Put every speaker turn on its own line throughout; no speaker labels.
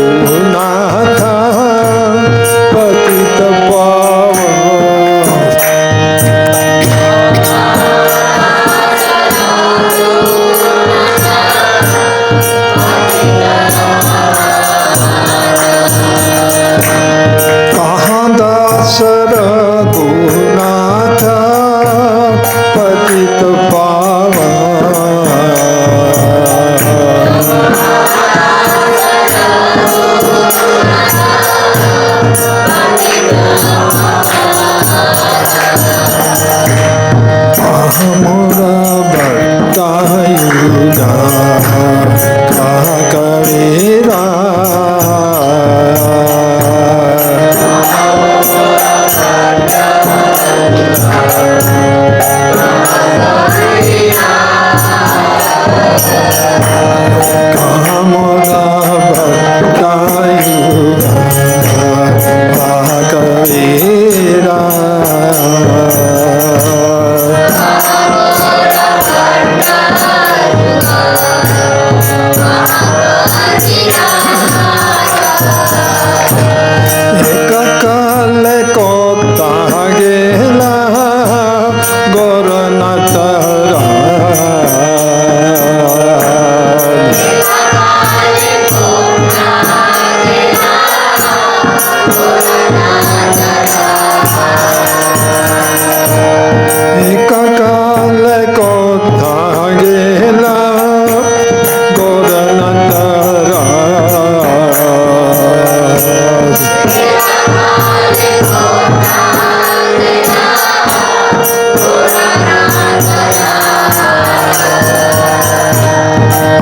रघुनाथ पतित पावन। कहाँ दास रघुनाथ पतित पावन। हमरा बतायुजा कहा कबीरा। हमरा बतायुजा कहा कबीरा। एक काल कोता गेला गोरनाथ एक काल कोता गेला गोरनाथ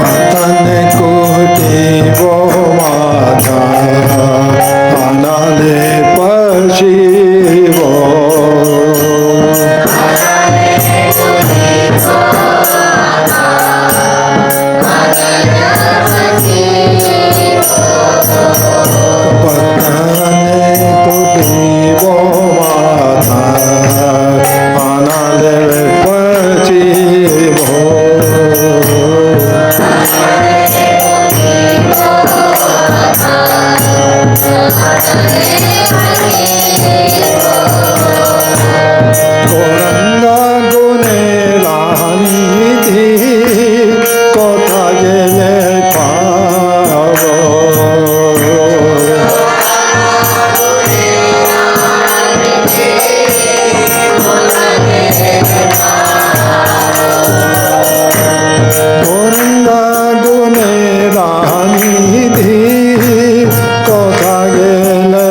पतन कोटि वो माता अनाले पशिवो। गौरंगा गुने रानी थी कोथा गेले पावो। गौरंगा गुने रानी थी कोथा गेले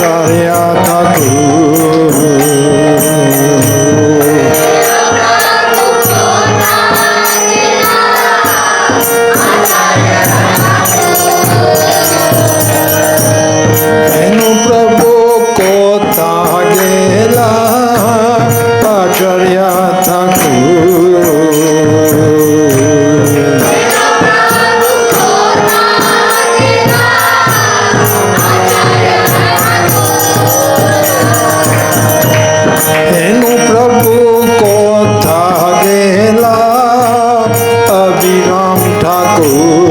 आचार्य ठाकुर हेनु प्रभु कोता गेला आचार्य ठाकुर हेनु प्रभु कोथा गेला अभिराम ठाकुर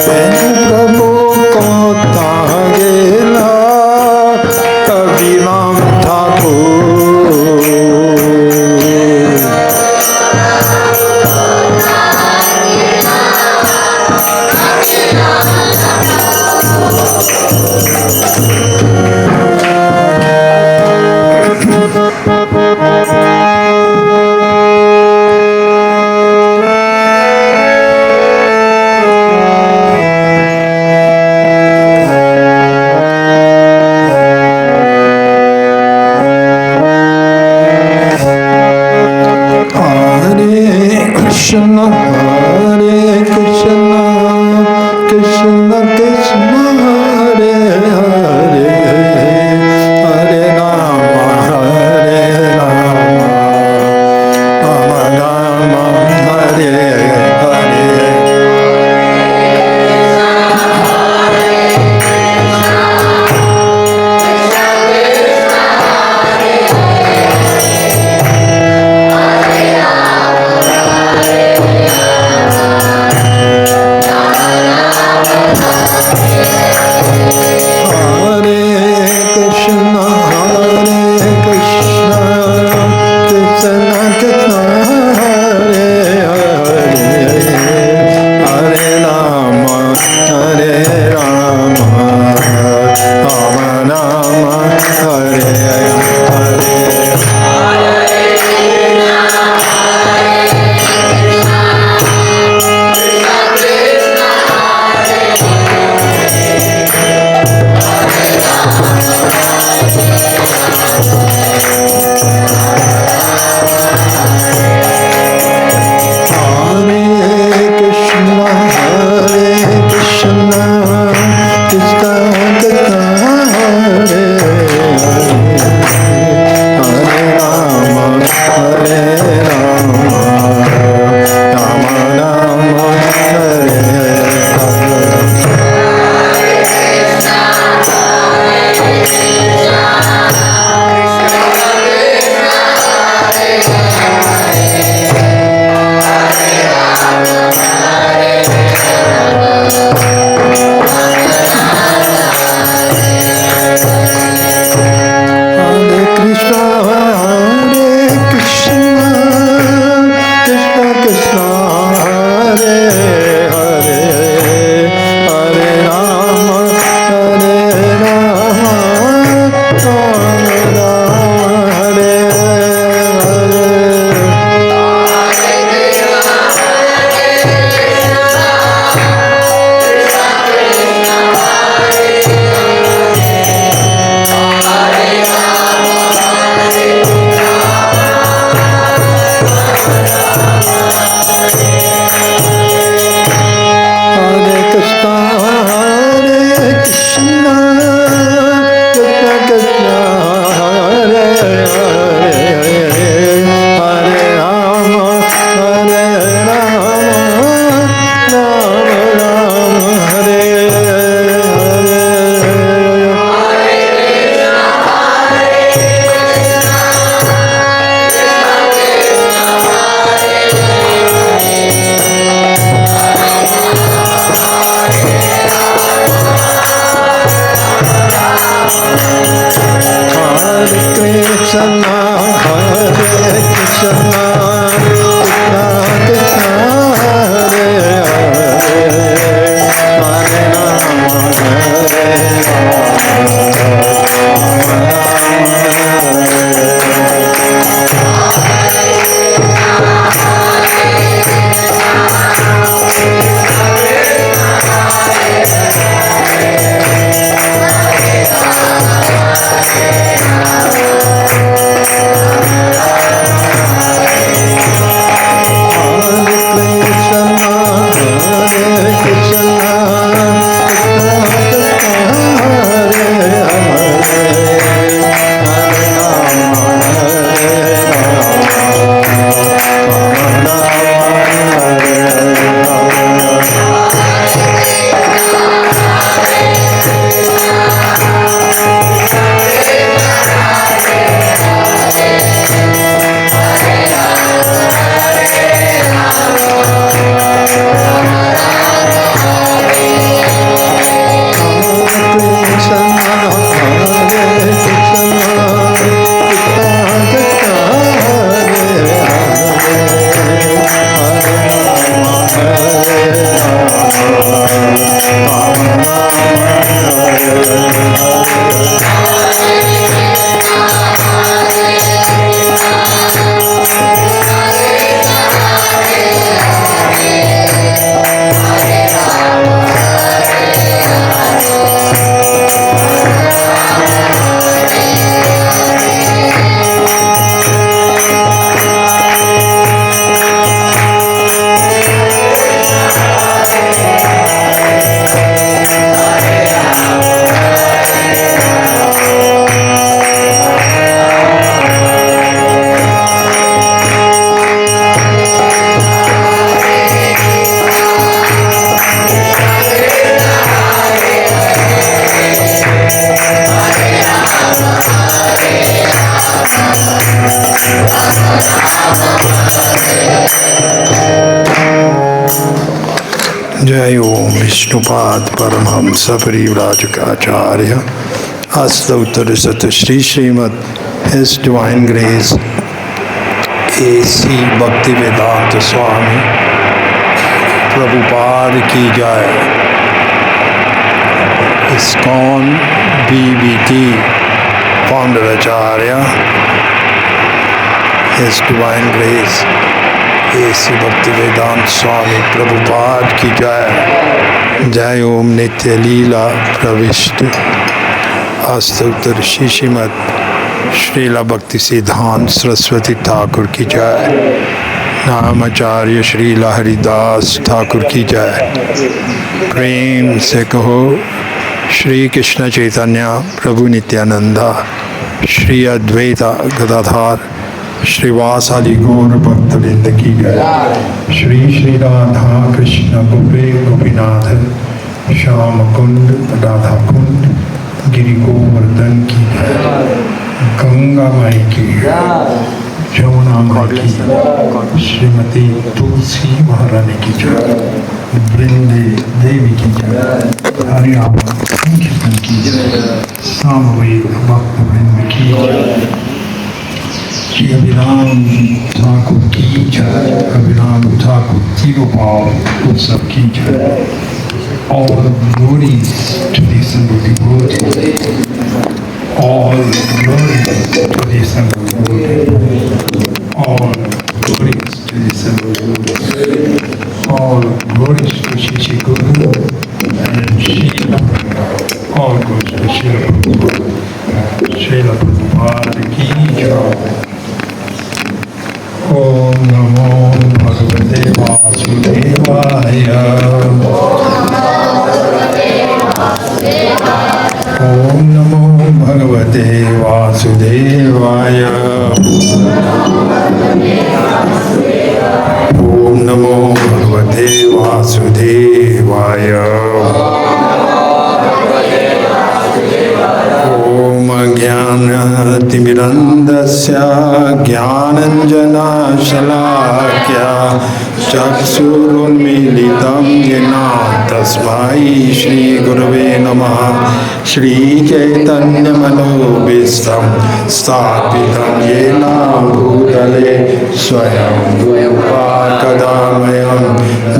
हेनु प्रभु कोथा गेला अभिराम Thakur Krishna Hare Krishna Krishna Krishna Hare Hare Hare Rama Hare Rama Rama Rama Hare Hare विष्णुपाद परमहंस परिव्राजकाचार्य अष्टोत्तर Shri Srimad his divine grace AC Bhakti Vedanta Swami Prabhupada की जय। ISKCON BBT founder Acharya his divine grace AC Bhakti Vedanta Swami Prabhupada की जय। जय ओम नित्य लीला प्रविष्ट अष्टोत्तर श्रीमद श्रीला भक्ति सिद्धांत सरस्वती ठाकुर की जय। नामाचार्य श्रीला हरिदास ठाकुर की जय। प्रेम से कहो श्री कृष्ण चैतन्य प्रभु नित्यानंदा श्री अद्वैता गदाधार श्रीवासादि गौर भक्तवृंद की जय। श्री श्री राधा कृष्ण गोपे गोपीनाथ श्याम कुंड राधा कुंड गिरि गोवर्धन की जय। गंगा माई की जमुना माई की श्रीमती तुलसी महारानी की जय। वृंदे देवी की जय। हरिराम कीर्तन की जय। सामवेद भक्त वृंद की जय। श्री अभिराम ठाकुर की जय। अभिराम ठाकुर तिरुभाव उत्सव की जय। All glories to the Sangha devotee. All glories to the Sangha devotee. All glories to the Sangha devotee. All glories to Shri Guru and Srila. All glories to Srila Prabhupada. Srila Prabhupada ki jai. Om Namo Bhagavate Vasudevaya. Om Namo Bhagavate Vasudevaya. Om Namo Bhagavate Vasudevaya. Om Jnanatimirandasya Jnananjana Shalakya चक्षुरुन्मीलितं येन तस्मै श्री गुरवे नमः। श्री चैतन्यमनोभीष्टं स्थापितं येन भूतले स्वयं रूपा कदा मह्यं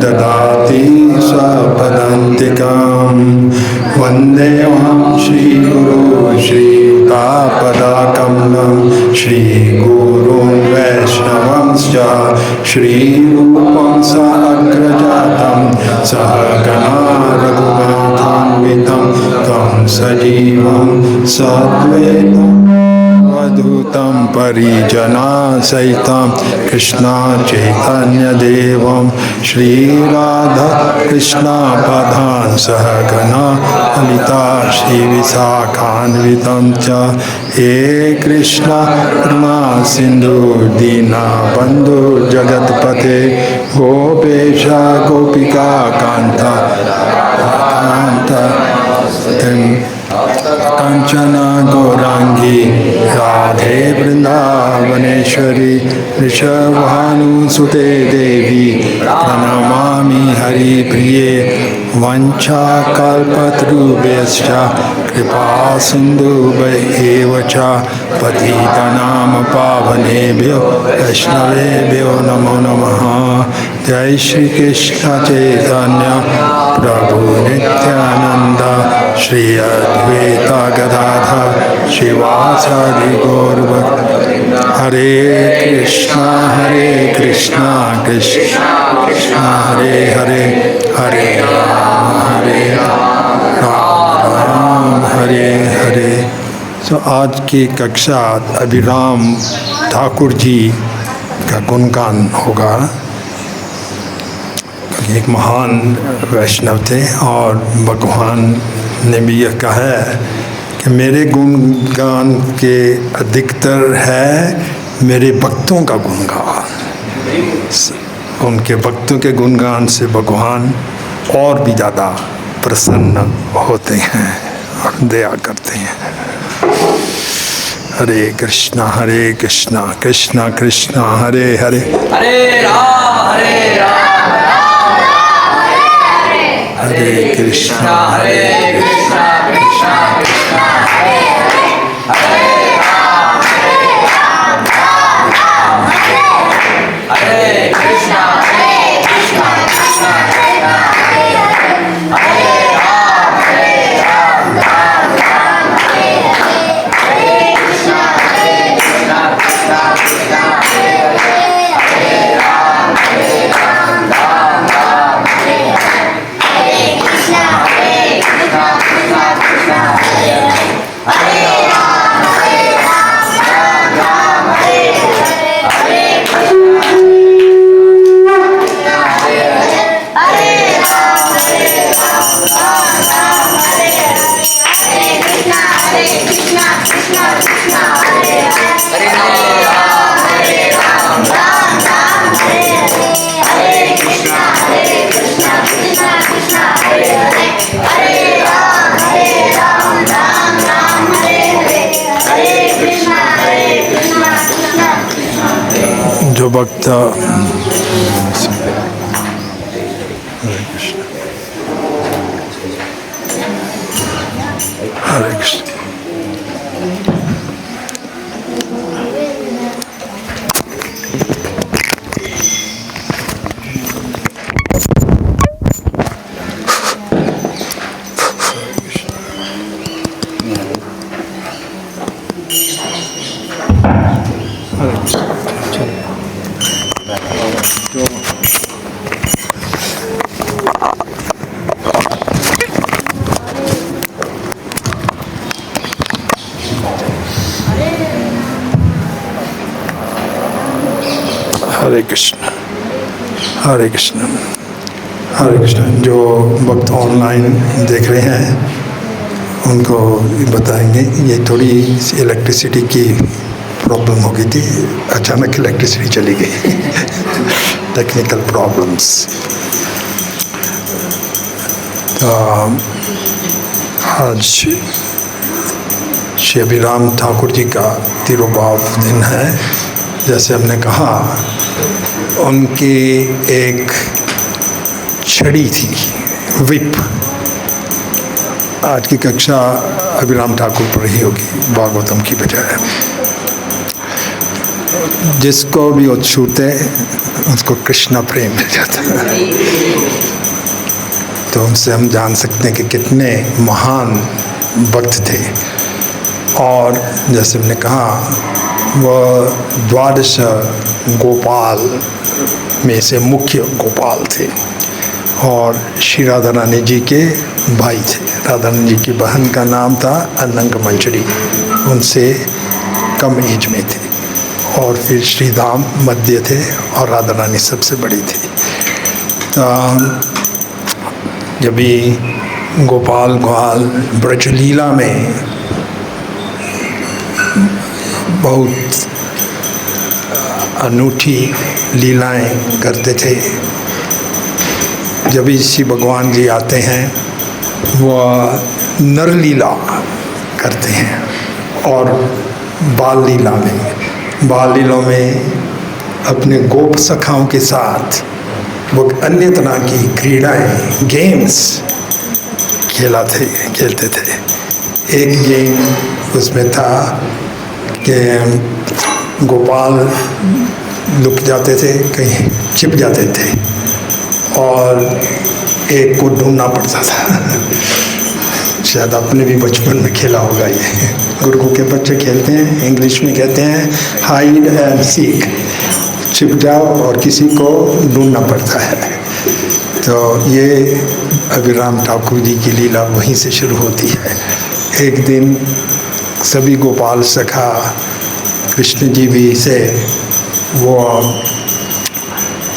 ददाति स्वपदान्तिकं। वन्देऽहं श्रीगुरो श्रीयुतापदकमलं श्रीगुरुं वैष्णवंश्च श्रीरूपं साग्रजातं सहगणा रघुनाथान्वितं तं सजीवं साद्वैतं अवधूतं परिजनसहितं कृष्ण चैतन्यदेवं श्रीराधा कृष्णपदान् सहगणा ललिता श्रीविशाखान्वितं च। हे कृष्ण करुणा सिन्धु दीनबन्धु जगत्पते गोपेश गोपिका कान्ता कांचन गौरांगी राधे वृंदावनेश्वरी वृषभानुसुते देवी प्रणमामि हरिप्रिये। वंशाकल्पतरुभ्यश्च कृपा सिन्धुभ्येव च पतितानां पावनेभ्यो वैष्णवेभ्यो नमो नमः। जय श्री कृष्ण चैतन्य प्रभु नित्यानंद श्री अद्वैता गदाधर शिवासादि गौरभक्तवृंद। हरे कृष्णा कृष्णा कृष्णा हरे हरे हरे राम हरे हरे। तो आज की कक्षा अभिराम ठाकुर जी का गुणगान होगा। एक महान वैष्णव थे और भगवान ने भी यह कहा है कि मेरे गुणगान के अधिकतर है मेरे भक्तों का गुणगान। उनके भक्तों के गुणगान से भगवान और भी ज़्यादा प्रसन्न होते हैं और दया करते हैं। हरे कृष्णा कृष्णा कृष्णा हरे हरे
हरे राम
हरे कृष्णा
हरे कृष्णा कृष्णा कृष्णा हरे हरे हरे राम राम राम हरे हरे कृष्णा कृष्णा कृष्णा हरे हरे हरे राम राम राम हरे हरे कृष्णा कृष्णा कृष्णा हरे हरे हरे राम राम राम हरे हरे कृष्णा कृष्णा कृष्णा हरे हरे हरे राम राम राम हरे हरे कृष्णा हरे हरे राम राम राम हरे हरे कृष्णा कृष्णा कृष्णा हरे हरे राम राम राम हरे हरे कृष्णा कृष्णा कृष्णा हरे हरे हरे राम राम राम हरे हरे हरे कृष्णा कृष्णा कृष्णा
जो भक्त हरे कृष्ण हरे कृष्ण हरे कृष्ण हरे कृष्ण। जो भक्त ऑनलाइन देख रहे हैं उनको बताएंगे, ये थोड़ी इलेक्ट्रिसिटी की प्रॉब्लम हो गई थी, अचानक इलेक्ट्रिसिटी चली गई टेक्निकल प्रॉब्लम्स। तो आज श्री अभिराम ठाकुर जी का तिरुभाव दिन है। जैसे हमने कहा, उनकी एक छड़ी थी, विप। आज की कक्षा अभिराम ठाकुर पर ही होगी, भागवतम की बजाय। जिसको भी वो छूते उसको कृष्ण प्रेम मिल जाता है। तो उनसे हम जान सकते हैं कि कितने महान भक्त थे। और जैसे हमने कहा, वह 12 गोपाल में से मुख्य गोपाल थे और श्री राधा रानी जी के भाई थे। राधा रानी जी की बहन का नाम था अनंग मंजरी, उनसे कम एज में थे। और फिर श्रीधाम मध्य थे और राधा रानी सबसे बड़ी थी। जब भी गोपाल ग्वाल ब्रजलीला में बहुत अनूठी लीलाएं करते थे। जब भी श्री भगवान जी आते हैं वह नर लीला करते हैं, और बाल लीलों में अपने गोप सखाओं के साथ वो अन्य तरह की क्रीड़ाएं, गेम्स खेलते थे। एक गेम उसमें था कि गोपाल लुक जाते थे, कहीं छिप जाते थे और एक को ढूंढना पड़ता था। शायद आपने भी बचपन में खेला होगा ये। गुरुकुल के बच्चे खेलते हैं, इंग्लिश में कहते हैं हाइड एंड सीक, छिप जाओ और किसी को ढूंढना पड़ता है। तो ये अभिराम ठाकुर जी की लीला वहीं से शुरू होती है। एक दिन सभी गोपाल सखा कृष्ण जी भी से वो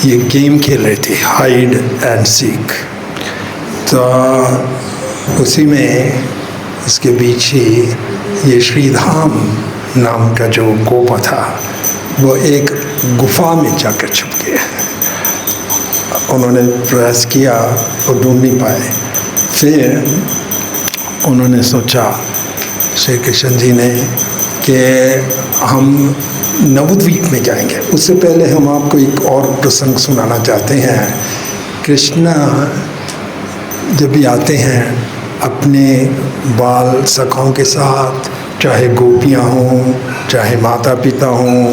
ये गेम खेल रहे थे, हाइड एंड सीक। तो उसी में इसके बीच ही ये श्रीधाम नाम का जो गोपा था वो एक गुफा में जाकर छुप गया। उन्होंने प्रयास किया और ढूंढ नहीं पाए। फिर उन्होंने सोचा श्री कृष्ण जी ने कि हम नवद्वीप में जाएंगे। उससे पहले हम आपको एक और प्रसंग सुनाना चाहते हैं। कृष्णा जब भी आते हैं अपने बाल सखाओं के साथ, चाहे गोपियाँ हों चाहे माता पिता हों,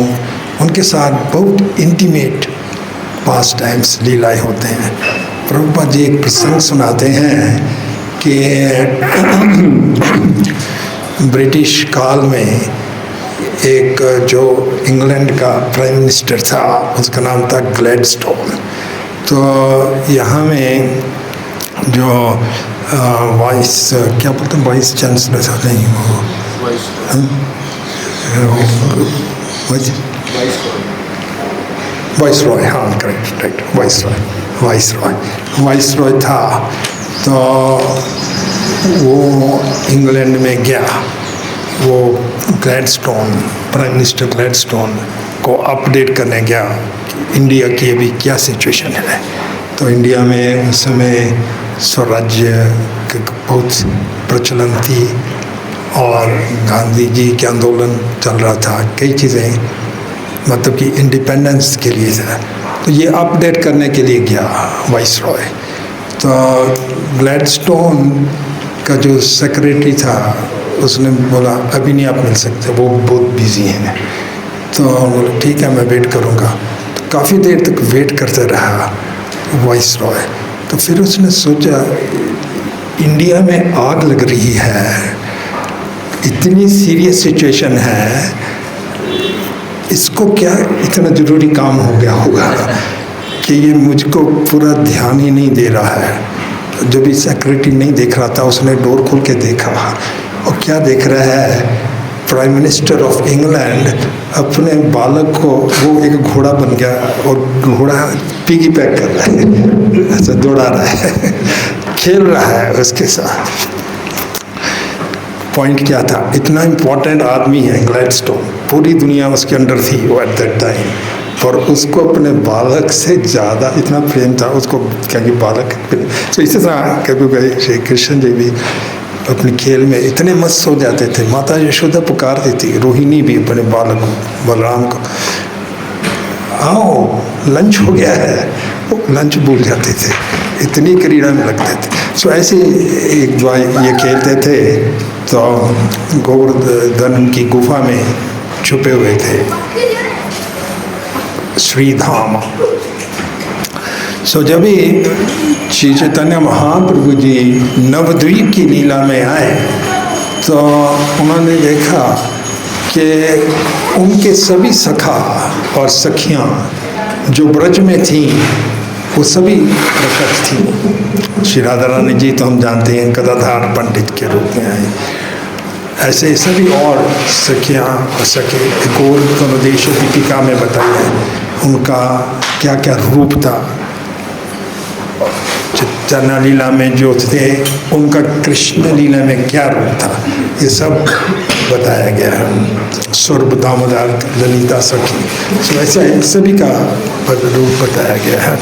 उनके साथ बहुत इंटीमेट पास टाइम्स लीलाएँ होते हैं। प्रभुपाद जी एक प्रसंग सुनाते हैं कि ब्रिटिश काल में एक जो इंग्लैंड का प्राइम मिनिस्टर था, उसका नाम था ग्लैडस्टोन। तो यहाँ में जो वाइस क्या बोलते हैं, वाइस चांसलर था, नहीं वो वाइस रॉय, हाँ करेक्ट, वाइस रॉय था। तो वो इंग्लैंड में गया, वो ग्लैडस्टोन, प्राइम मिनिस्टर ग्लैडस्टोन को अपडेट करने गया कि इंडिया की अभी क्या सिचुएशन है। तो इंडिया में उस समय स्वराज्य की बहुत प्रचलन थी और गांधी जी के आंदोलन चल रहा था, कई चीज़ें मतलब कि इंडिपेंडेंस के लिए था। तो ये अपडेट करने के लिए गया वाइस रॉय। तो ग्लैडस्टोन का जो सेक्रेटरी था उसने बोला अभी नहीं आप मिल सकते, वो बहुत बिजी हैं। तो बोला ठीक है मैं वेट करूँगा। तो काफ़ी देर तक वेट करते रहा वाइस रॉय। तो फिर उसने सोचा इंडिया में आग लग रही है, इतनी सीरियस सिचुएशन है, इसको क्या इतना ज़रूरी काम हो गया होगा कि ये मुझको पूरा ध्यान ही नहीं दे रहा है। जो भी सेक्रेटरी नहीं देख रहा था उसने डोर खोल के देखा और क्या देख रहा है, प्राइम मिनिस्टर ऑफ इंग्लैंड अपने बालक को, वो एक घोड़ा बन गया और घोड़ा पिगी पैक कर रहा है, ऐसा दौड़ा रहा है, खेल रहा है उसके साथ। पॉइंट क्या था, इतना इम्पोर्टेंट आदमी है ग्लैडस्टोन, पूरी दुनिया उसके अंडर थी वो एट दैट टाइम, पर उसको अपने बालक से ज़्यादा इतना प्रेम था उसको, क्या कि बालक। तो इसी तरह कभी श्री कृष्ण जी भी अपने खेल में इतने मस्त हो जाते थे। माता यशोदा पुकारती थी, रोहिणी भी अपने बालक को, बलराम को, आओ लंच हो गया है, वो लंच भूल जाते थे, इतनी क्रीड़ा में लगते थे। सो ऐसे एक बार ये खेलते थे तो गोवर्धन की गुफा में छुपे हुए थे श्रीधाम। सो जब भी श्री चैतन्य महाप्रभु जी नवद्वीप की लीला में आए तो उन्होंने देखा कि उनके सभी सखा और सखियाँ जो ब्रज में थीं वो सभी प्रकट थीं। श्री राधा रानी जी तो हम जानते हैं गदाधार पंडित के रूप में आए, ऐसे सभी और सखियाँ और सखे गोवर्धनोदेश दीपिका में बताया उनका क्या क्या रूप था। चैतन्य लीला में जो थे उनका कृष्ण लीला में क्या रूप था, ये सब बताया गया है। स्वर्भ दामोदर ललिता सखी, तो ऐसा सभी का रूप बताया गया है।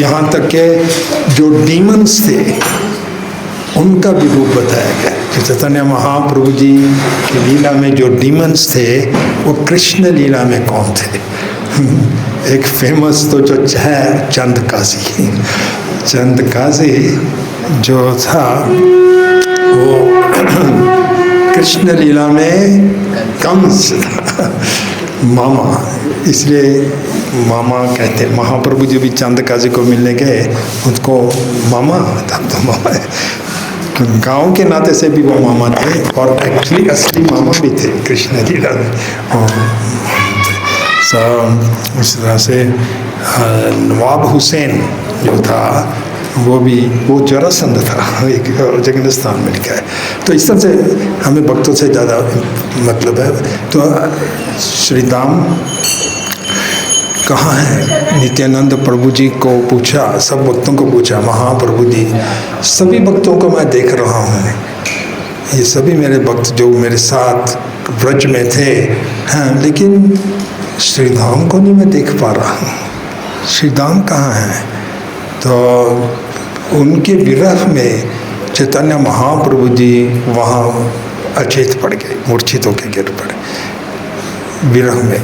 यहाँ तक के जो डीमंस थे उनका भी रूप बताया गया। चैतन्य महाप्रभु जी की लीला में जो डीमंस थे वो कृष्ण लीला में कौन थे। एक फेमस तो जो है चंद काशी, चंद काशी जो था वो कृष्ण लीला में कंस मामा, इसलिए मामा कहते हैं। महाप्रभु जी भी चंद काशी को मिलने गए, उसको मामा, तब तो मामा है, गांव के नाते से भी वो मामा थे और एक्चुअली असली मामा भी थे कृष्ण लीला में। इस तरह से नवाब हुसैन जो था वो जरासंध था, एक जगह स्थान में लिखा है। तो इस तरह से हमें भक्तों से ज़्यादा मतलब है। तो श्री धाम कहाँ है, नित्यानंद प्रभु जी को पूछा, सब भक्तों को पूछा, महाप्रभु जी सभी भक्तों को मैं देख रहा हूँ, ये सभी मेरे भक्त जो मेरे साथ व्रज में थे हैं, लेकिन श्रीधाम को नहीं मैं देख पा रहा हूँ, श्रीधाम कहाँ है। तो उनके विरह में चैतन्य महाप्रभु जी वहाँ अचेत पड़ गए, मूर्छित होकर गिर पड़े विरह में।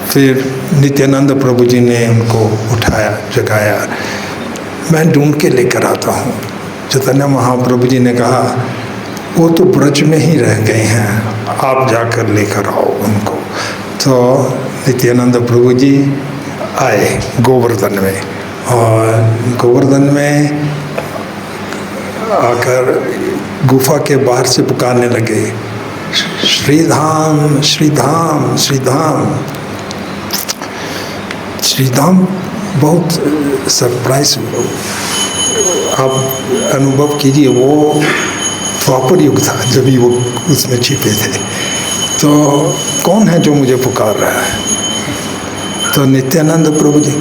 फिर नित्यानंद प्रभु जी ने उनको उठाया, जगाया, मैं ढूंढ के लेकर आता हूँ। चैतन्य महाप्रभु जी ने कहा वो तो ब्रज में ही रह गए हैं, आप जाकर लेकर आओ उनको। तो नित्यानंद प्रभु जी आए गोवर्धन में, और गोवर्धन में आकर गुफा के बाहर से पुकारने लगे, श्रीधाम श्रीधाम श्रीधाम श्रीधाम। बहुत सरप्राइज आप अनुभव कीजिए, वो द्वापर युग था जब भी वो उसमें छिपे थे। तो कौन है जो मुझे पुकार रहा है? तो नित्यानंद प्रभु जी,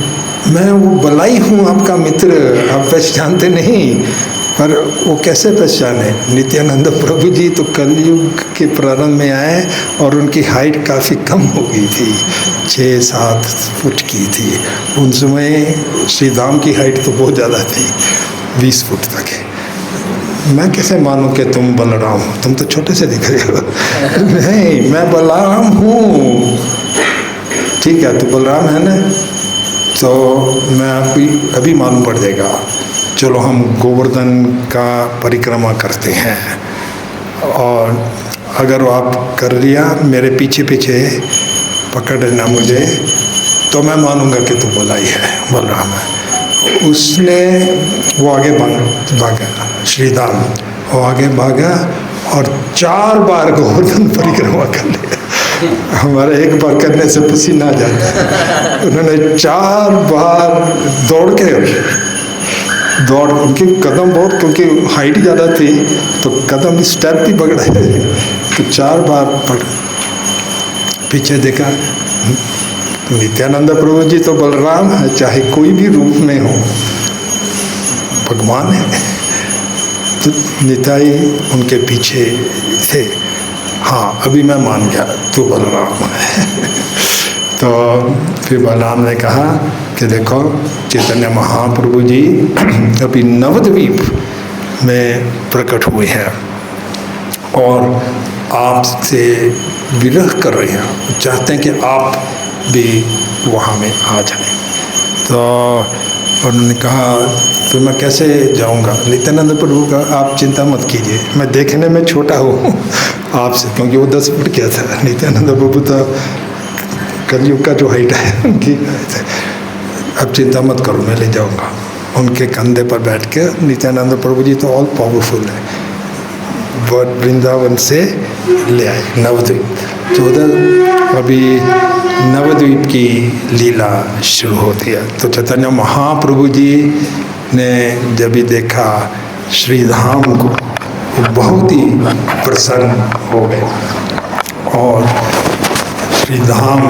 मैं वो बलाई हूँ आपका मित्र, आप पहचानते नहीं। पर वो कैसे पहचाने? नित्यानंद प्रभु जी तो कलयुग के प्रारंभ में आए और उनकी हाइट काफ़ी कम हो गई थी, 6-7 फुट की थी। उन समय श्रीधाम की हाइट तो बहुत ज़्यादा थी, 20 फुट तक है। मैं कैसे मानूं कि तुम बलराम हो? तुम तो छोटे से दिख रहे हो। नहीं, मैं बलराम हूँ। ठीक है, तो बलराम है ना, तो मैं अभी मालूम पड़ जाएगा। चलो हम गोवर्धन का परिक्रमा करते हैं, और अगर आप कर लिया मेरे पीछे पीछे पकड़ लेना मुझे, तो मैं मानूंगा कि तू बलाई है, बलराम है। उसने वो आगे भागा, श्रीधाम वो आगे भागा और 4 बार गोवर्धन परिक्रमा कर लिया। हमारा एक बार करने से पसीना आ जाता है, उन्होंने 4 बार दौड़ उनके कदम बहुत, क्योंकि हाइट ज़्यादा थी तो कदम स्टेप भी पकड़े। तो 4 बार पीछे देखा, नित्यानंद प्रभु जी तो बलराम है, चाहे कोई भी रूप में हो, भगवान है। तो निताई उनके पीछे थे। हाँ, अभी मैं मान गया तू बलराम है। तो फिर बलराम ने कहा कि देखो चैतन्य महाप्रभु जी अभी नवद्वीप में प्रकट हुए हैं और आपसे विरह कर रहे हैं, चाहते हैं कि आप भी वहाँ में आ जाएं। तो उन्होंने कहा तो मैं कैसे जाऊँगा? नित्यानंद प्रभु का आप चिंता मत कीजिए, मैं देखने में छोटा हूँ आपसे, क्योंकि वो 10 फुट क्या था। नित्यानंद प्रभु तो कलयुग का जो हाइट है उनकी, अब चिंता मत करो, मैं ले जाऊँगा। उनके कंधे पर बैठ के नित्यानंद प्रभु जी तो ऑल पावरफुल है, वृंदावन से ले आए नवद्वीप। तो उधर अभी नवद्वीप की लीला शुरू होती है। तो चैतन्य महाप्रभु जी ने जब भी देखा श्रीधाम को, वो बहुत ही प्रसन्न हो गए और श्रीधाम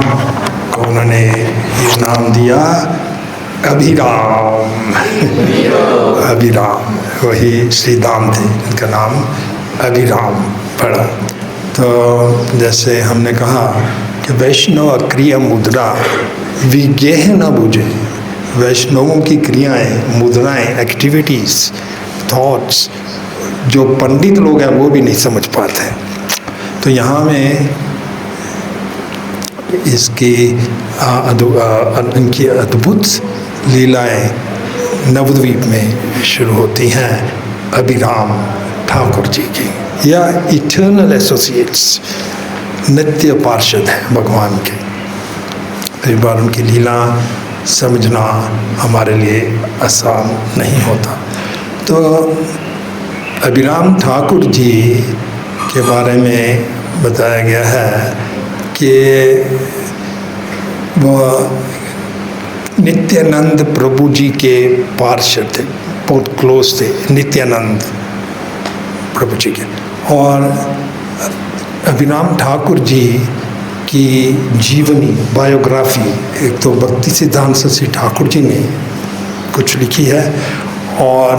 को उन्होंने ये नाम दिया अभिराम। अभिराम, वही श्रीधाम थे, इनका नाम अभिराम पड़ा। तो जैसे हमने कहा कि वैष्णव क्रिया मुद्रा विज्ञेह न बुझे, वैष्णवों की क्रियाएं, मुद्राएं, एक्टिविटीज़, थॉट्स जो पंडित लोग हैं वो भी नहीं समझ पाते। तो यहाँ में इसकी इनकी अद्भुत लीलाएं नवद्वीप में शुरू होती हैं अभिराम ठाकुर जी की, या इटर्नल एसोसिएट्स, नित्य पार्षद हैं भगवान के। कई बार उनकी लीला समझना हमारे लिए आसान नहीं होता। तो अभिराम ठाकुर जी के बारे में बताया गया है कि वो नित्यानंद प्रभु जी के पार्षद थे, बहुत क्लोज थे नित्यानंद प्रभु जी के। और अभिराम ठाकुर जी की जीवनी, बायोग्राफी, एक तो भक्ति सिद्धांत सरस्वती ठाकुर जी ने कुछ लिखी है, और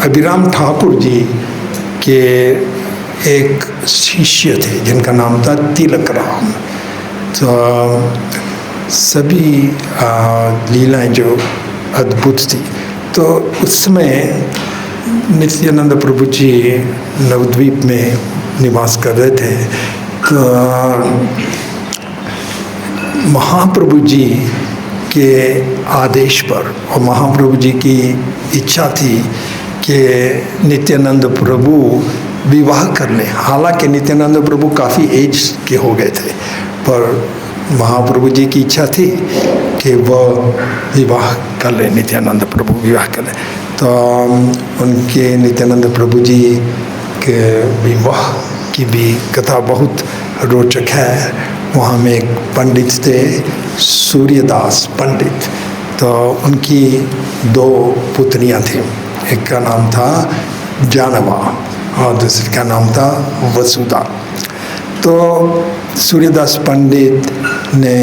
अभिराम ठाकुर जी के एक शिष्य थे जिनका नाम था तिलक राम। तो सभी लीलाएं जो अद्भुत थी। तो उसमें नित्यानंद प्रभु जी नवद्वीप में निवास कर रहे थे। तो महाप्रभु जी के आदेश पर और महाप्रभु जी की इच्छा थी कि नित्यानंद प्रभु विवाह कर लें। हालांकि नित्यानंद प्रभु काफ़ी एज के हो गए थे, पर महाप्रभु जी की इच्छा थी कि वह विवाह कर लें, नित्यानंद प्रभु विवाह कर लें। तो उनके नित्यानंद प्रभु जी के विवाह की भी कथा बहुत रोचक है। वहाँ में एक पंडित थे, सूर्यदास पंडित। तो उनकी 2 पुत्रियाँ थीं, एक का नाम था जानवा और दूसरे का नाम था वसुधा। तो सूर्यदास पंडित ने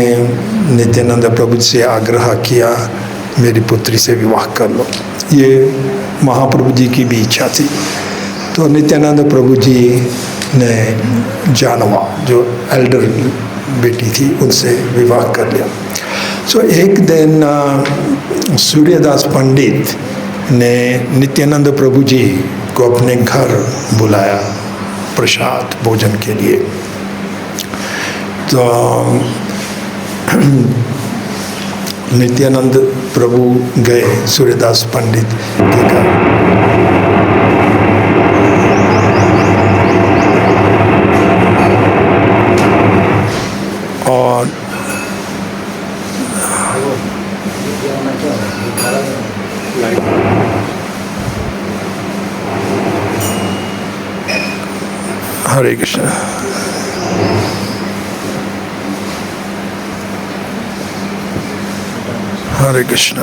नित्यानंद प्रभु से आग्रह किया, मेरी पुत्री से विवाह कर लो। ये महाप्रभु जी की भी इच्छा थी। तो नित्यानंद प्रभु जी ने जानवा, जो एल्डर बेटी थी, उनसे विवाह कर लिया। सो एक दिन सूर्यदास पंडित ने नित्यानंद प्रभु जी को अपने घर बुलाया प्रसाद भोजन के लिए। तो नित्यानंद प्रभु गए सूर्यदास पंडित के घर। और हरे कृष्ण। हरे कृष्ण।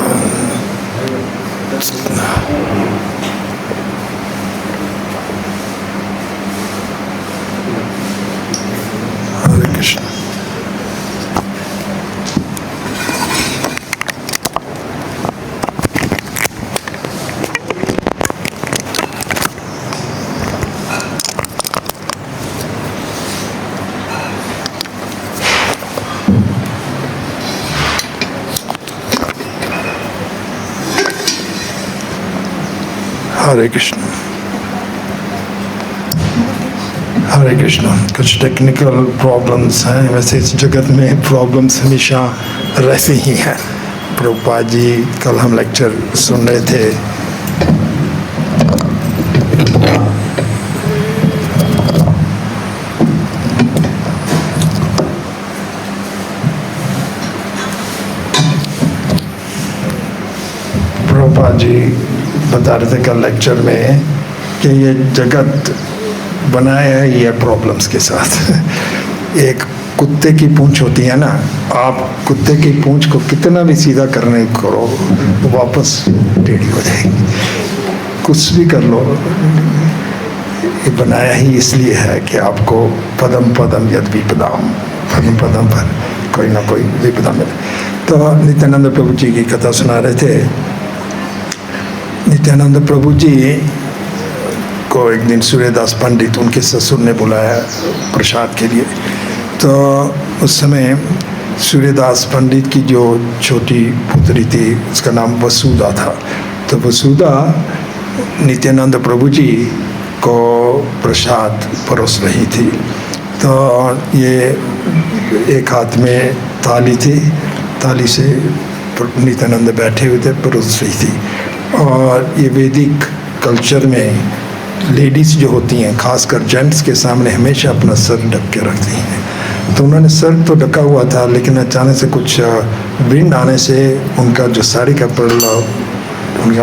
हरे कृष्ण। हरे कृष्ण। हरे कृष्ण। कुछ टेक्निकल प्रॉब्लम्स हैं, वैसे इस जगत में प्रॉब्लम्स हमेशा रहती ही हैं। प्रभुपाद जी कल हम लेक्चर सुन रहे थे, प्रभुपाद जी बता रहे थे कल लेक्चर में कि ये जगत बनाया है ये प्रॉब्लम्स के साथ। एक कुत्ते की पूंछ होती है ना, आप कुत्ते की पूंछ को कितना भी सीधा करने करो वो वापस टेढ़ी हो जाएगी। कुछ भी कर लो, ये बनाया ही इसलिए है कि आपको पदम पदम यद विपदाम, पदम पदम पर कोई ना कोई विपदा मिले। तो नित्यानंद प्रभु जी की कथा सुना रहे थे। नित्यानंद प्रभु जी को एक दिन सूर्यदास पंडित उनके ससुर ने बुलाया प्रसाद के लिए। तो उस समय सूर्यदास पंडित की जो छोटी पुत्री थी उसका नाम वसुधा था। तो वसुधा नित्यानंद प्रभु जी को प्रसाद परोस रही थी। तो ये एक हाथ में थाली थी, थाली से नित्यानंद बैठे हुए थे, परोस रही थी। और ये वैदिक कल्चर में लेडीज़ जो होती हैं, खासकर जेंट्स के सामने हमेशा अपना सर ढक के रखती हैं। तो उन्होंने सर तो ढका हुआ था, लेकिन अचानक से कुछ विंड आने से उनका जो साड़ी का पल्ला,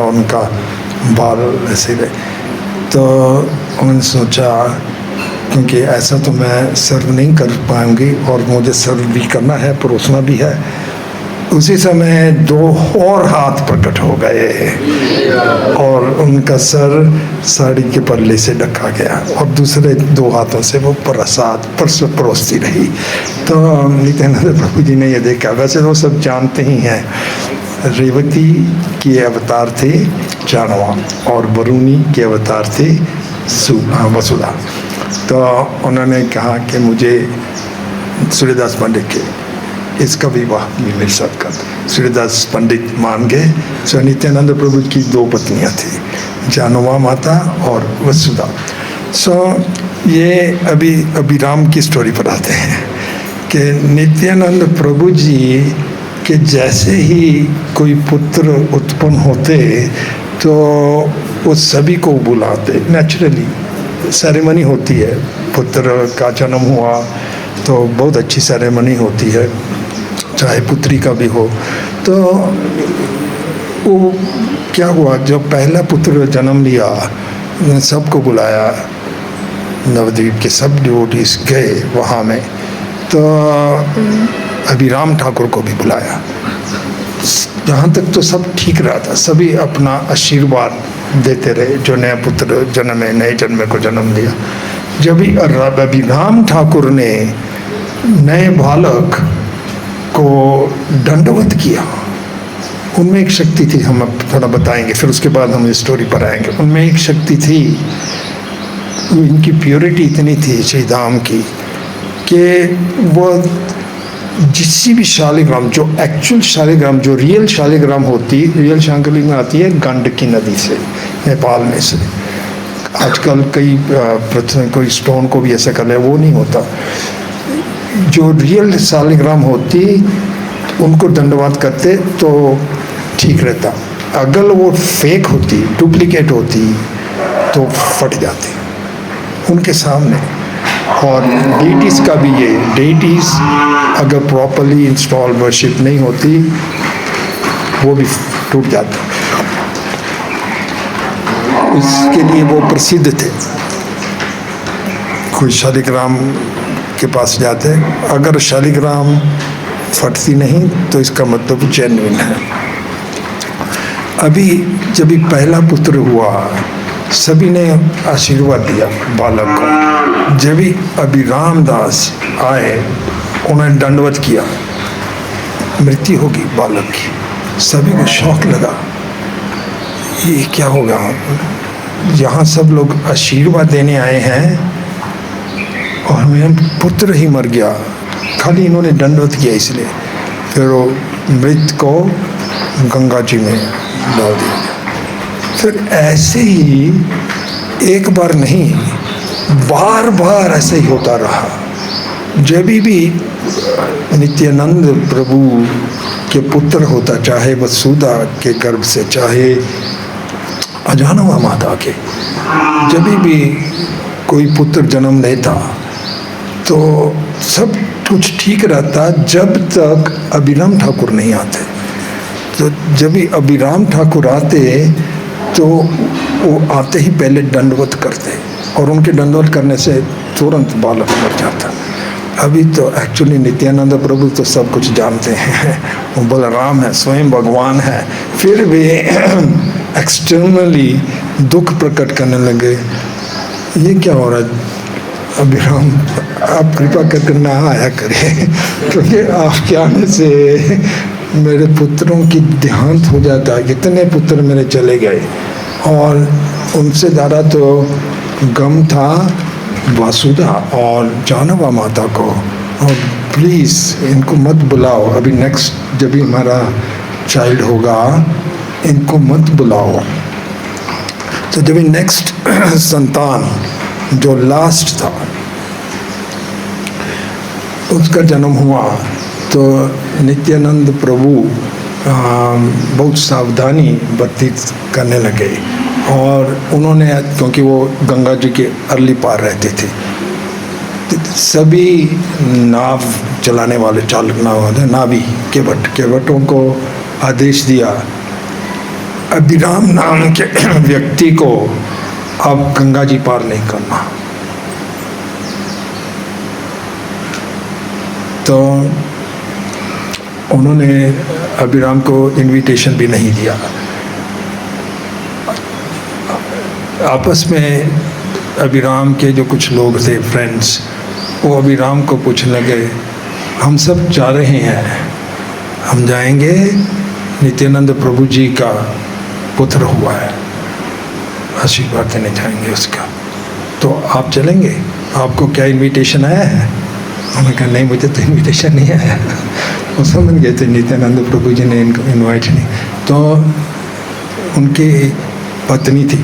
उनका बाल ऐसे रहे। तो उन्होंने सोचा क्योंकि ऐसा तो मैं सर्व नहीं कर पाऊंगी और मुझे सर्व भी करना है, परोसना भी है। उसी समय 2 और हाथ प्रकट हो गए और उनका सर साड़ी के पल्ले से ढका गया और दूसरे 2 हाथों से वो प्रसाद परोसती रही। तो नित्यानंद प्रभु जी ने ये देखा। वैसे वो सब जानते ही हैं, रेवती के अवतार थे जानवा और वरुणी के अवतार थे वसुधा। तो उन्होंने कहा कि मुझे सूर्यदास पंडित के इसका विवाह भी मेरे साथ कर। सूर्यदास पंडित मान गए। सो नित्यानंद प्रभु की 2 पत्नियां थी, जानवा माता और वसुधा। सो ये अभिराम की स्टोरी पर आते हैं कि नित्यानंद प्रभु जी के जैसे ही कोई पुत्र उत्पन्न होते तो वो सभी को बुलाते। नेचुरली सेरेमनी होती है, पुत्र का जन्म हुआ तो बहुत अच्छी सेरेमनी होती है, चाहे पुत्री का भी हो। तो वो क्या हुआ, जब पहला पुत्र जन्म लिया सबको बुलाया, नवद्वीप के सब डिवोटीज गए वहाँ में। तो अभिराम ठाकुर को भी बुलाया। जहाँ तक तो सब ठीक रहा था, सभी अपना आशीर्वाद देते रहे जो नया पुत्र जन्मे, नए जन्मे को जन्म लिया। जब अभिराम ठाकुर ने नए बालक को दंडवत किया, उनमें एक शक्ति थी, हम अब थोड़ा बताएंगे, फिर उसके बाद हम स्टोरी पर आएंगे। उनमें एक शक्ति थी, इनकी प्योरिटी इतनी थी श्री धाम की कि वो जिस भी शालिग्राम, जो एक्चुअल शालिग्राम, जो रियल शालिग्राम होती, रियल शांकली में आती है गंडकी नदी से, नेपाल में से। आजकल कई कोई स्टोन को भी ऐसा कर ले, वो नहीं होता। जो रियल शालिग्राम होती उनको दंडवत करते तो ठीक रहता। अगर वो फेक होती, डुप्लीकेट होती तो फट जाती उनके सामने। और डेटीज़ का भी ये, डेटीज़ अगर प्रॉपरली इंस्टॉल वर्शिप नहीं होती वो भी टूट जाती। उसके लिए वो प्रसिद्ध थे। कोई शालिग्राम के पास जाते, अगर शालिग्राम फटती नहीं तो इसका मतलब जेन्युइन है। अभी जब पहला पुत्र हुआ, सभी ने आशीर्वाद दिया बालक को। जब भी अभिराम दास आए, उन्होंने दंडवत किया, मृत्यु होगी बालक की। सभी को शौक लगा, ये क्या होगा, यहाँ सब लोग आशीर्वाद देने आए हैं और मेरा पुत्र ही मर गया, खाली इन्होंने दंडवत किया इसलिए। फिर वो मृत को गंगा जी में डाल दिया। फिर ऐसे ही एक बार नहीं, बार बार ऐसे ही होता रहा। जब भी नित्यानंद प्रभु के पुत्र होता, चाहे वसुधा के गर्भ से, चाहे अजानवा माता के, जब भी कोई पुत्र जन्म लेता तो सब कुछ ठीक रहता जब तक अभिराम ठाकुर नहीं आते। तो जब भी अभिराम ठाकुर आते तो वो आते ही पहले दंडवत करते और उनके दंडवत करने से तुरंत बालक मर जाता। अभी तो एक्चुअली नित्यानंद प्रभु तो सब कुछ जानते हैं, वो बलराम है, स्वयं भगवान है, फिर भी एक्सटर्नली दुख प्रकट करने लगे। ये क्या हो रहा है अभिराम, आप कृपा करके ना आया करें, क्योंकि आपके आने से मेरे पुत्रों की देहांत हो जाता है। कितने पुत्र मेरे चले गए और उनसे ज़्यादा तो गम था वासुदा और जानवा माता को। और प्लीज़ इनको मत बुलाओ, अभी नेक्स्ट जब भी हमारा चाइल्ड होगा इनको मत बुलाओ। तो जब नेक्स्ट संतान जो लास्ट था उसका जन्म हुआ तो नित्यानंद प्रभु बहुत सावधानी बरतीत करने लगे। और उन्होंने, क्योंकि वो गंगा जी के अरली पार रहते थे, सभी नाव चलाने वाले, चालक नाव होते, नावी केवटों को आदेश दिया, अभिराम नाम के व्यक्ति को अब गंगा जी पार नहीं करना। तो उन्होंने अभिराम को इनविटेशन भी नहीं दिया। आपस में अभिराम के जो कुछ लोग थे, फ्रेंड्स, वो अभिराम को पूछने लगे, हम सब जा रहे हैं, हम जाएंगे, नित्यानंद प्रभु जी का पुत्र हुआ है, आशीर्वाद देने जाएंगे उसका, तो आप चलेंगे, आपको क्या इनविटेशन आया है? उन्होंने कहा नहीं, मुझे तो इनविटेशन नहीं आया। वो समझ गए थे नित्यानंद प्रभु जी ने इनको इनवाइट नहीं। तो उनकी पत्नी थी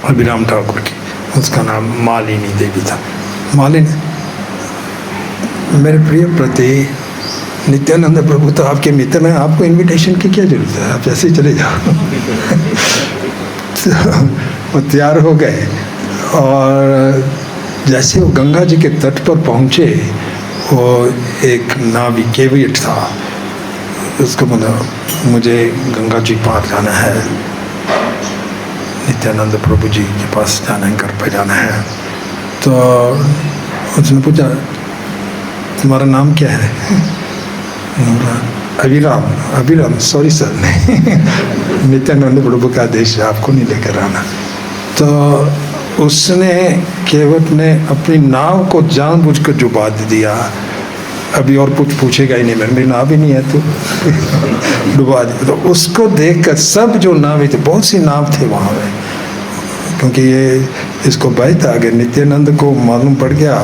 अभिराम ठाकुर की, उसका नाम मालिनी देवी था। मालिनी, मेरे प्रिय प्रति, नित्यानंद प्रभु तो आपके मित्र हैं, आपको इनविटेशन की क्या जरूरत है, आप ऐसे ही चले जाओ। वो तैयार हो गए और जैसे वो गंगा जी के तट पर पहुँचे, वो एक नाविकेविट था, उसको बोला मुझे गंगा जी पार जाना है, नित्यानंद प्रभु जी के पास जाना है, घर पर जाना है। तो उसने पूछा तुम्हारा नाम क्या है? अभिराम। अभिराम, सॉरी सर, नहीं नित्यानंद प्रभु का आदेश है, आपको नहीं लेकर आना। तो उसने केवट ने अपनी नाव को जानबूझकर डुबा दिया। अभी और कुछ पूछेगा ही नहीं, मेरी नाव ही नहीं है तो डुबा दिया। तो उसको देखकर सब जो नावें थे, बहुत सी नाव थे वहाँ में, क्योंकि ये इसको भय था। अगर नित्यानंद को मालूम पड़ गया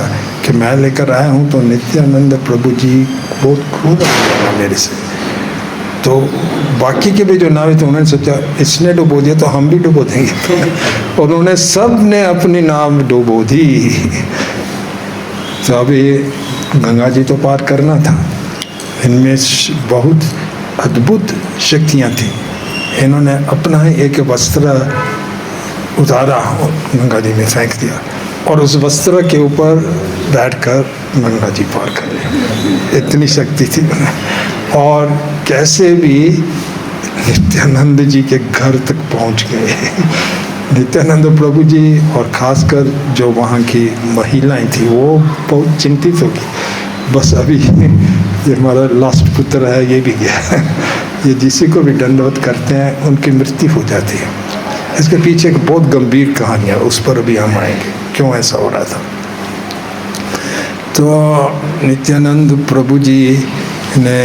कि मैं लेकर आया हूँ तो नित्यानंद प्रभु जी बहुत क्रोध आएगा मेरे से। तो बाकी के भी जो नावें थे उन्होंने सोचा इसने डुबो दिया तो हम भी डुबो देंगे, और उन्होंने सब ने अपनी नाव डुबो दी। तो अभी गंगा जी तो पार करना था। इनमें बहुत अद्भुत शक्तियाँ थी। इन्होंने अपना ही एक वस्त्र उतारा, गंगा जी में फेंक दिया, और उस वस्त्र के ऊपर बैठकर गंगा जी पार कर लिए। इतनी शक्ति थी। और कैसे भी नित्यानंद जी के घर तक पहुंच गए। नित्यानंद प्रभु जी और खासकर जो वहाँ की महिलाएं थी वो बहुत चिंतित होगी, बस अभी ये हमारा लास्ट पुत्र है, ये भी गया। ये जिसी को भी दंडवत करते हैं उनकी मृत्यु हो जाती है। इसके पीछे एक बहुत गंभीर कहानी है, उस पर भी हम आएंगे क्यों ऐसा हो रहा था। तो नित्यानंद प्रभु जी ने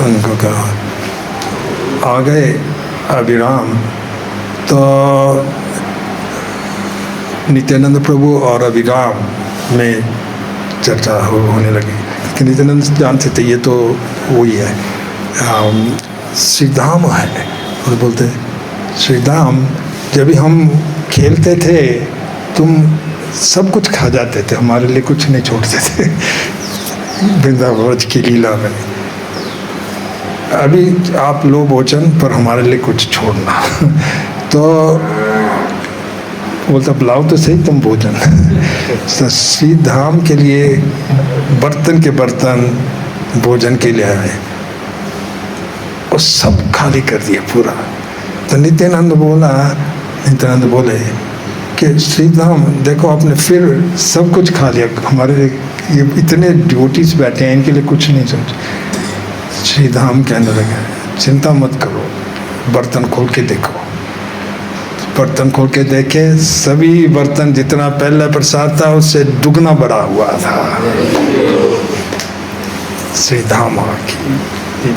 उनको कहा, आ गए अभिराम। तो नित्यानंद प्रभु और अभिराम में चर्चा होने लगी कि नित्यानंद जानते थे ये तो वही है, श्रीधाम है। और बोलते श्रीधाम, जब भी हम खेलते थे तुम सब कुछ खा जाते थे, हमारे लिए कुछ नहीं छोड़ते थे वृंदावन की लीला में। अभी आप लो भोजन पर हमारे लिए कुछ छोड़ना। तो बोलता बुलाओ तो सही तुम भोजन। तो श्री धाम के लिए बर्तन के बर्तन भोजन के लिए आए और सब खाली कर दिया पूरा। तो नित्यानंद बोले कि श्री धाम देखो आपने फिर सब कुछ खा लिया, हमारे ये इतने ड्यूटीज बैठे हैं इनके लिए कुछ नहीं सोच। श्री धाम कहने लगे चिंता मत करो, बर्तन खोल के देखो। बर्तन खोल के देखे, सभी बर्तन जितना पहला प्रसाद था उससे दुगना बड़ा हुआ था। श्री धाम की।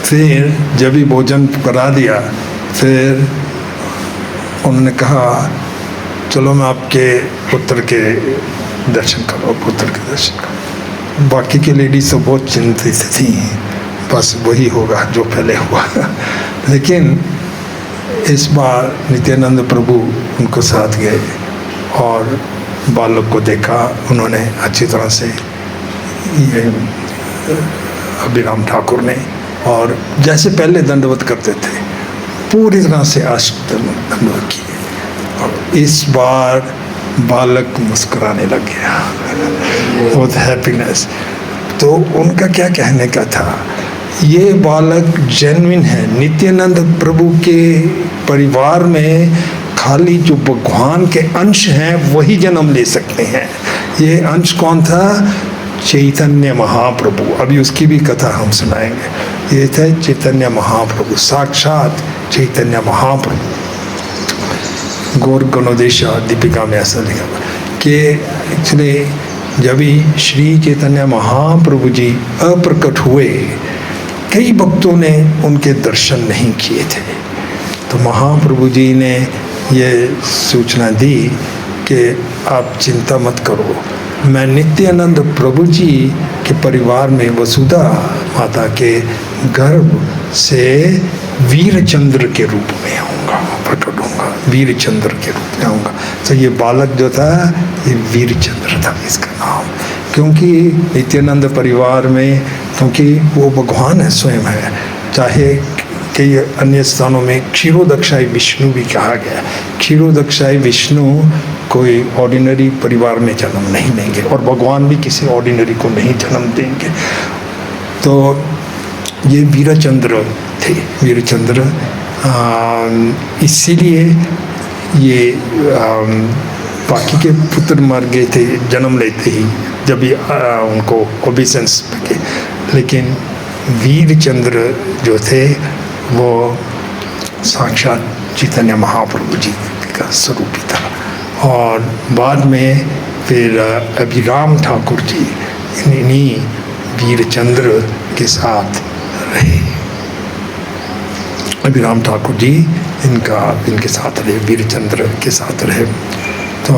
फिर जब भी भोजन करा दिया, फिर उन्होंने कहा चलो मैं आपके पुत्र के दर्शन करो, पुत्र के दर्शन करो। बाकी की लेडीज तो बहुत चिंतित थी, बस वही होगा जो पहले हुआ। लेकिन इस बार नित्यानंद प्रभु उनको साथ गए और बालक को देखा उन्होंने अच्छी तरह से, ये अभिराम ठाकुर ने, और जैसे पहले दंडवत करते थे पूरी तरह से दंडवत किए। और इस बार बालक मुस्कुराने लग गया, बहुत हैप्पीनेस। तो उनका क्या कहने का था, ये बालक जेन्युइन है। नित्यानंद प्रभु के परिवार में खाली जो भगवान के अंश हैं वही जन्म ले सकते हैं। ये अंश कौन था? चैतन्य महाप्रभु। अभी उसकी भी कथा हम सुनाएंगे। ये थे चैतन्य महाप्रभु, साक्षात चैतन्य महाप्रभु। गौर गणोदेशा दीपिका में ऐसा लिखा कि एक्चुअली जब ही श्री चैतन्य महाप्रभु जी अप्रकट हुए, कई भक्तों ने उनके दर्शन नहीं किए थे। तो महाप्रभु जी ने ये सूचना दी कि आप चिंता मत करो, मैं नित्यानंद प्रभु जी के परिवार में वसुधा माता के गर्भ से वीरचंद्र के रूप में आऊँगा, प्रकट होऊंगा, वीरचंद्र के रूप में आऊँगा। तो ये बालक जो था ये वीरचंद्र था इसका नाम, क्योंकि नित्यानंद परिवार में, क्योंकि वो भगवान है, स्वयं है, चाहे कई अन्य स्थानों में क्षीरोदक्षाई विष्णु भी कहा गया। क्षीरोदक्षाई विष्णु कोई ऑर्डिनरी परिवार में जन्म नहीं लेंगे और भगवान भी किसी ऑर्डिनरी को नहीं जन्म देंगे। तो ये वीरचंद्र थे, वीरचंद्र इसीलिए ये बाकी के पुत्र मर गए थे जन्म लेते ही जब भी उनको ओबेसेंस के, लेकिन वीरचंद्र जो थे वो साक्षात चैतन्य महाप्रभु जी का स्वरूप ही था। और बाद में फिर अभिराम ठाकुर जी इन्हीं वीरचंद्र के साथ रहे। अभिराम ठाकुर जी इनके साथ रहे, वीरचंद्र के साथ रहे। तो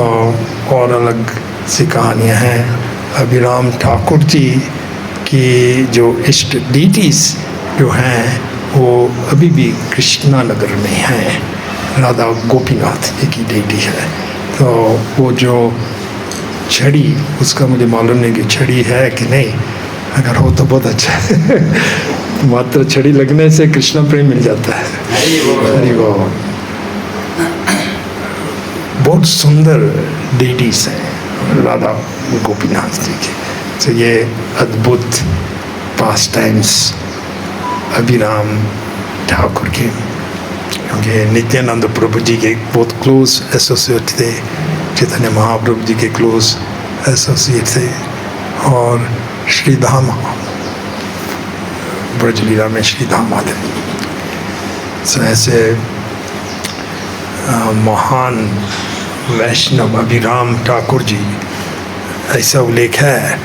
और अलग सी कहानियाँ हैं। अभिराम ठाकुर जी की जो इष्ट डीटीज जो हैं वो अभी भी कृष्णा नगर में हैं। राधा गोपीनाथ जी की डीटी है। तो वो जो छड़ी, उसका मुझे मालूम नहीं कि छड़ी है कि नहीं, अगर हो तो बहुत अच्छा है। मात्र छड़ी लगने से कृष्ण प्रेम मिल जाता है। हरि बोल। बहुत सुंदर डीटीज हैं राधा गोपीनाथ जी की। तो ये अद्भुत पास टाइम्स अभिराम ठाकुर के, क्योंकि नित्यानंद प्रभु जी के बहुत क्लोज एसोसिएट थे, चैतन्य महाप्रभु जी के क्लोज एसोसिएट थे। और श्रीधाम ब्रजलीला में श्रीधाम आते। तो ऐसे महान वैष्णव अभिराम ठाकुर जी, ऐसा उल्लेख है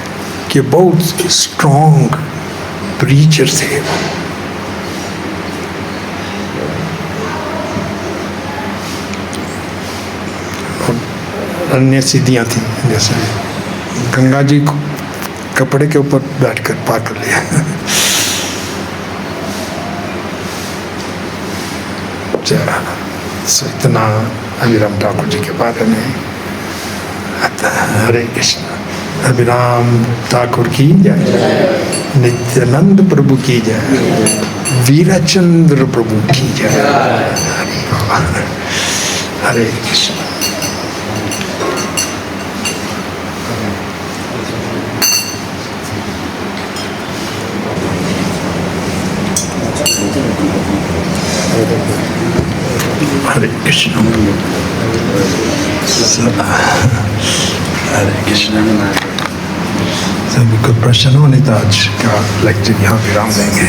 कि बहुत स्ट्रॉन्ग प्रीचर थे। अन्य सिद्धियाँ थी, जैसे गंगा जी को कपड़े के ऊपर बैठकर पार कर लिया। सो इतना अभिराम ठाकुर जी के बारे में। हरे कृष्ण। अभिराम ठाकुर की जय, नित्यानंद प्रभु की जय, वीरचंद्र प्रभु की जय। हरे कृष्ण। हरे कृष्ण। हरे कृष्ण। सभी को प्रश्न होने तो आज का लेक्चर यहाँ विराम देंगे।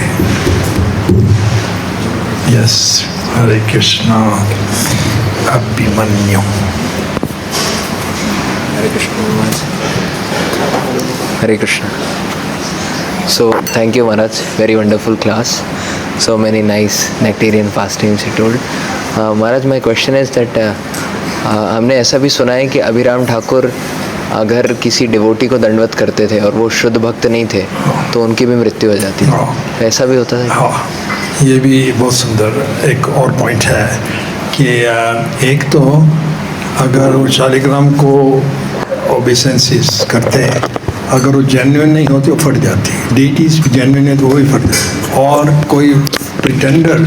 Yes. Hare Krishna. Abhimanyu.
Hare Krishna. Hare Krishna. So thank you Maharaj, very wonderful class, so many nice nectarian fastings you told. Maharaj, my question is that हमने ऐसा भी सुना है कि अभिराम ठाकुर अगर किसी डिवोटी को दंडवत करते थे और वो शुद्ध भक्त नहीं थे तो उनकी भी मृत्यु हो जाती थी, ऐसा भी होता था?
हाँ, ये भी बहुत सुंदर एक और पॉइंट है कि एक तो अगर वो शालिग्राम को ओबेसेंसिस करते, अगर वो जेन्युइन नहीं होती वो फट जाती। डीटीज जेन्युइन है तो वो ही फट जाती। और कोई प्रिटेंडर,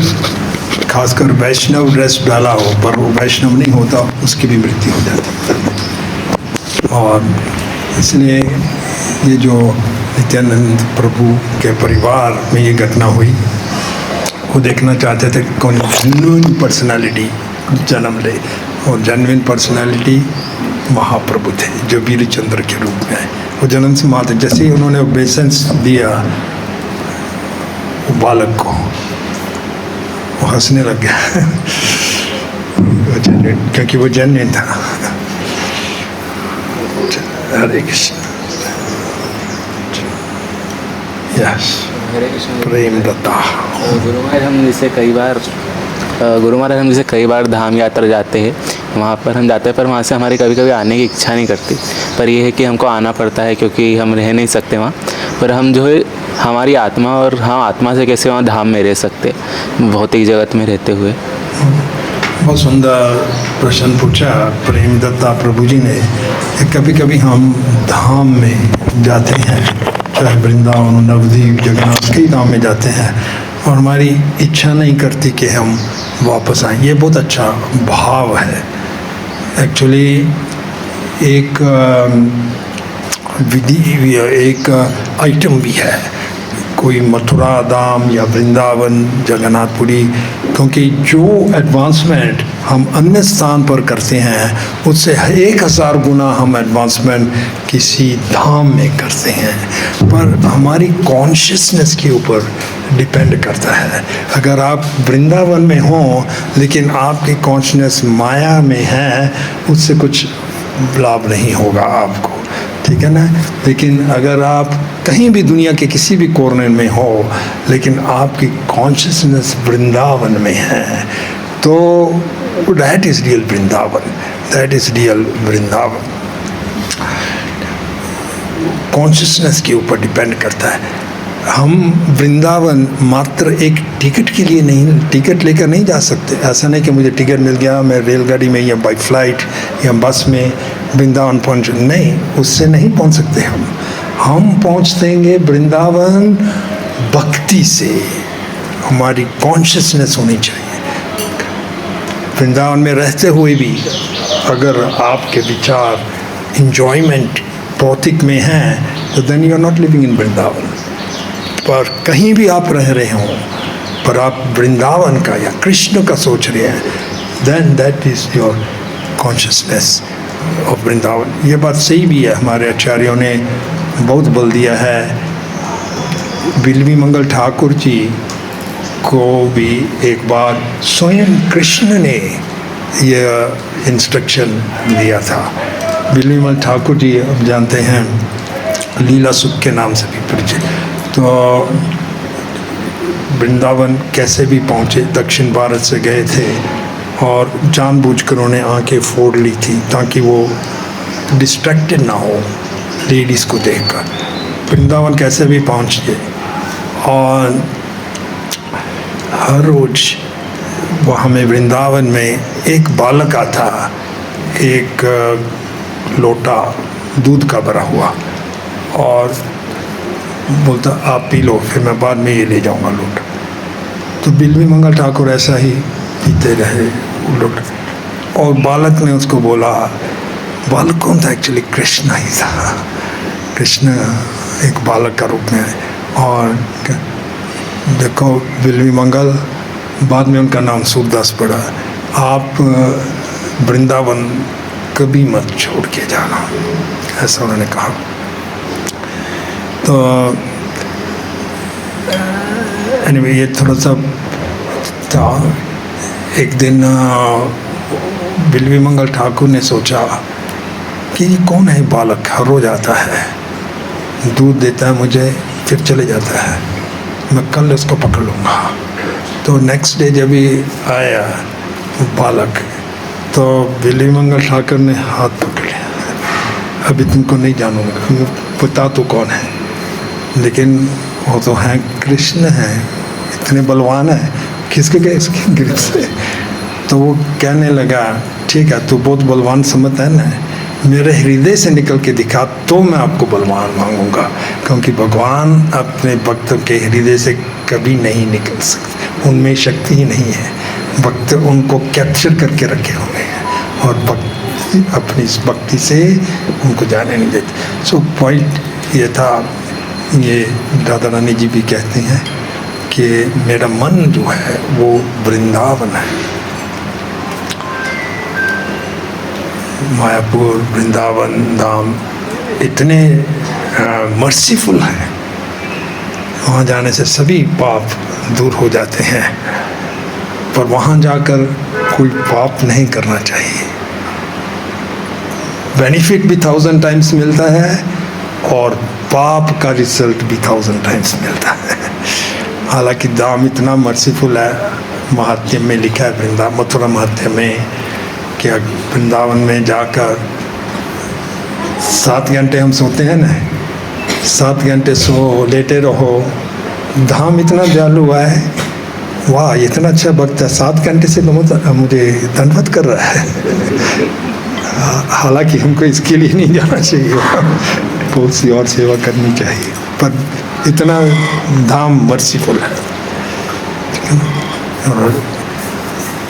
खासकर वैष्णव ड्रेस डाला हो पर वो वैष्णव नहीं होता, उसकी भी मृत्यु हो जाती। और इसलिए ये जो नित्यानंद प्रभु के परिवार में ये घटना हुई, वो देखना चाहते थे कौन जेन्युइन पर्सनालिटी जन्म ले, और जेन्युइन पर्सनालिटी महाप्रभु थे जो वीरचंद्र के रूप में वो जन्म से माते। जैसे ही उन्होंने ओबेसेंस दिया वो बालक को, वो हंसने लग गया क्योंकि वो जेन्युइन था। हरे कृष्ण। यस, प्रेम दत्ता।
गुरु महाराज, हम जैसे कई बार धाम यात्रा जाते हैं, वहाँ पर हम जाते हैं पर वहाँ से हमारी कभी कभी आने की इच्छा नहीं करती, पर यह है कि हमको आना पड़ता है क्योंकि हम रह नहीं सकते वहाँ। पर हम जो है हमारी आत्मा, और हम आत्मा से कैसे वहाँ धाम में रह सकते भौतिक जगत में रहते हुए?
बहुत सुंदर प्रश्न पूछा प्रेम दत्ता प्रभु जी ने। कभी कभी हम धाम में जाते हैं चाहे वृंदावन, नवद्वीप, जगन्नाथ, कई गाँव में जाते हैं और हमारी इच्छा नहीं करती कि हम वापस आएं। ये बहुत अच्छा भाव है। एक्चुअली एक विधि, एक आइटम भी है, कोई मथुरा धाम या वृंदावन, जगन्नाथपुरी, क्योंकि जो एडवांसमेंट हम अन्य स्थान पर करते हैं उससे 1000 गुना हम एडवांसमेंट किसी धाम में करते हैं। पर हमारी कॉन्शियसनेस के ऊपर डिपेंड करता है। अगर आप वृंदावन में हों लेकिन आपकी कॉन्शियसनेस माया में है, उससे कुछ लाभ नहीं होगा आपको, ठीक है ना। लेकिन अगर आप कहीं भी दुनिया के किसी भी कॉर्नर में हो लेकिन आपकी कॉन्शियसनेस वृंदावन में है, तो that is real Vrindavan, that is real Vrindavan. Consciousness के ऊपर डिपेंड करता है। हम वृंदावन मात्र एक टिकट के लिए नहीं, टिकट लेकर नहीं जा सकते। ऐसा नहीं कि मुझे टिकट मिल गया, मैं रेलगाड़ी में या बाई फ्लाइट या बस में वृंदावन पहुंच, नहीं, उससे नहीं पहुंच सकते हम पहुंचतेंगे वृंदावन भक्ति से। हमारी कॉन्शियसनेस होनी चाहिए। वृंदावन में रहते हुए भी अगर आपके विचार इंजॉयमेंट भौतिक में हैं, तो then you are not living in Vrindavan. पर कहीं भी आप रह रहे हों पर आप वृंदावन का या कृष्ण का सोच रहे हैं, then that is your consciousness of Vrindavan. ये बात सही भी है, हमारे आचार्यों ने बहुत बल दिया है। बिल्वी मंगल ठाकुर जी को भी एक बार स्वयं कृष्ण ने यह इंस्ट्रक्शन दिया था। बिल्वी मंगल ठाकुर जी अब जानते हैं लीला सुख के नाम से भी परिचित। तो वृंदावन कैसे भी पहुँचे, दक्षिण भारत से गए थे और जानबूझकर उन्होंने आंखें फोड़ ली थी ताकि वो डिस्ट्रैक्टेड ना हो लेडीज़ को देखकर। वृंदावन कैसे भी पहुँच गए और हर रोज वहाँ में वृंदावन में एक बालक आता, एक लोटा दूध का भरा हुआ, और बोलता आप पी लो, फिर मैं बाद में ये ले जाऊंगा लोटा। तो बिल्वी मंगल ठाकुर ऐसा ही पीते रहे लोटा, और बालक ने उसको बोला, बालक कौन था, एक्चुअली कृष्ण ही था। कृष्ण एक बालक का रूप में, और देखो बिल्वी मंगल, बाद में उनका नाम सूरदास पड़ा, आप वृंदावन कभी मत छोड़ के जाना, ऐसा उन्होंने कहा। तो एनीवे ये थोड़ा सा था। एक दिन बिल्वी मंगल ठाकुर ने सोचा कि ये कौन है बालक, हर रोज आता है, दूध देता है मुझे, फिर चले जाता है, मैं कल उसको पकड़ लूँगा। तो नेक्स्ट डे जब ये आया बालक, तो बिल्वी मंगल ठाकुर ने हाथ पकड़ लिया, अभी तुमको नहीं जानूंगा, पता तो कौन है, लेकिन वो तो हैं कृष्ण हैं, इतने बलवान है, खिसक गए इसके गिर से। तो वो कहने लगा, ठीक है तू बहुत बलवान समझता है ना, मेरे हृदय से निकल के दिखा तो मैं आपको बलवान मांगूंगा, क्योंकि भगवान अपने भक्तों के हृदय से कभी नहीं निकल सकते, उनमें शक्ति ही नहीं है, भक्त उनको कैप्चर करके रखे हुए हैं और भक्ति अपनी इस भक्ति से उनको जाने नहीं देते। सो पॉइंट ये था, ये दादा रानी जी भी कहते हैं कि मेरा मन जो है वो वृंदावन है। मायापुर, वृंदावन धाम इतने मर्सीफुल हैं, वहाँ जाने से सभी पाप दूर हो जाते हैं, पर वहाँ जाकर कोई पाप नहीं करना चाहिए। बेनिफिट भी 1000 टाइम्स मिलता है और पाप का रिजल्ट भी 1000 टाइम्स मिलता है। हालांकि धाम इतना मर्सीफुल है, महात्म्य में लिखा है, वृंदावन मथुरा महात्म्य में, कि वृंदावन में जाकर 7 घंटे हम सोते हैं ना, 7 घंटे सो लेटे रहो, धाम इतना दयालु है, वाह इतना अच्छा भक्त है, 7 घंटे से मुझे दंडवत कर रहा है। हालांकि हमको इसके लिए नहीं जाना चाहिए, बहुत सी और सेवा करनी चाहिए। पर इतना धाम मर्सीफुल है। और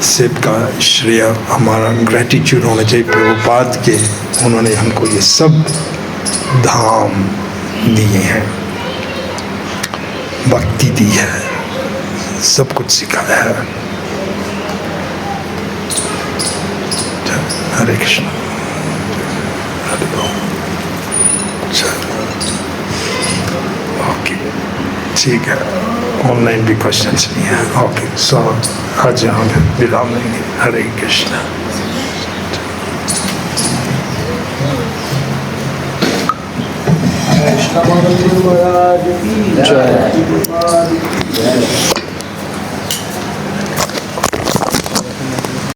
सेब का श्रेय हमारा ग्रेटिट्यूड होना चाहिए प्रभुपाद के, उन्होंने हमको ये सब धाम दिए हैं, भक्ति दी है, सब कुछ सिखाया है। हरे कृष्ण। ओके ठीक है, ऑनलाइन भी क्वेश्चंस नहीं है। ओके सो आज यहाँ पे विराम लेंगे। हरे कृष्ण।
महाराज की जय।